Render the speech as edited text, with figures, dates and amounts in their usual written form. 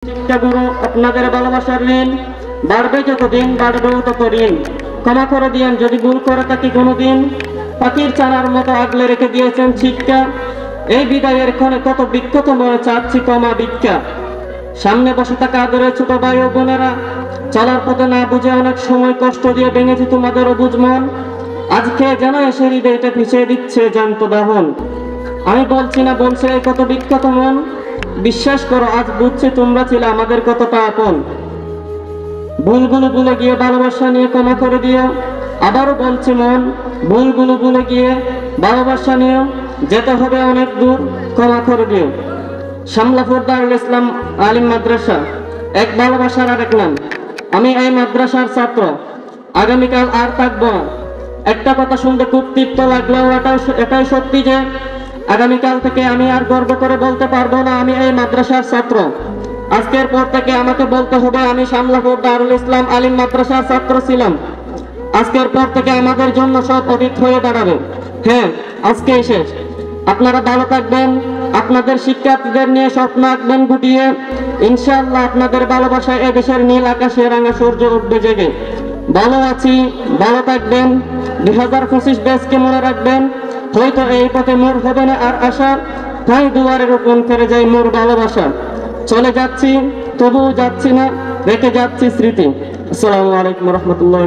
শিক্ষাগুরু আপনাদের ভালোবাসার ঋণ বাড়বে যতদিন বাড়বেও তত ঋণ। ক্ষমা করে দিয়েন যদি ভুল করে থাকি কোনোদিন। পাখির চানার মতো আগলে রেখে দিয়েছেন শিক্ষা। এই বিদায়ের ক্ষণে কত বিক্ষত মনে চাচ্ছি ক্ষমা ভিক্ষা। সামনে বসে থাকা আদরের ছোট ভাই ও বোনেরা, চলার পথে না বুঝে অনেক সময় কষ্ট দিয়ে ভেঙেছি তোমাদের অবুঝ মন। আজকে যেন এসে হৃদয়টা পিছিয়ে দিচ্ছে জ্যান্ত দাহন। আমি বলছি না, বলছে কত বিখ্যাত মন। বিশ্বাস করো আজ বুঝছি তোমরা ছিলে আমাদের কতটা আপন। ভুলগুলো ভুলে গিয়ে ভালোবাসা নিয়ে ক্ষমা করে দিও। আবারও বলছি মন, ভুলগুলো ভুলে গিয়ে ভালোবাসা নিয়ে যেতে হবে অনেক দূর, ক্ষমা করে দিও। শামলাপুর দারুল ইসলাম আলিম মাদ্রাসা এক ভালোবাসার আরেক নাম। আমি এই মাদ্রাসার ছাত্র, আগামীকাল আর থাকবো না। একটা কথা শুনতে খুব তৃপ্ত লাগলেও এটাই সত্যি যে আগামীকাল থেকে আমি আর গর্ব করে বলতে পারবো না আমি এই মাদ্রাসার ছাত্র। আজকের পর থেকে আমাকে বলতে হবে আমি শামলাপুর দারুল ইসলাম আলিম মাদ্রাসার ছাত্র ছিলাম। আজকের পর থেকে আমাদের জন্য সব অতীত হয়ে দাঁড়াবে। হ্যাঁ, আজকেই শেষ। আপনারা ভালো থাকবেন, আপনাদের শিক্ষার্থীদের নিয়ে স্বপ্ন আঁকবেন গুটিয়ে। ইনশাআল্লাহ আপনাদের ভালোবাসায় এদেশের নীল আকাশে রাঙা সূর্য উঠবে জেগে। ভালো আছি, ভালো থাকবেন। 2025 ব্যাচকে মনে রাখবেন। হয়তো এই পথে মোর হবে না আর আশা, তাই দুয়ারে রোপণ করে যাই মোর ভালোবাসা। চলে যাচ্ছি তবুও যাচ্ছি না, রেখে যাচ্ছি স্মৃতি। আসসালামু আলাইকুম রহমতুল্লাহ।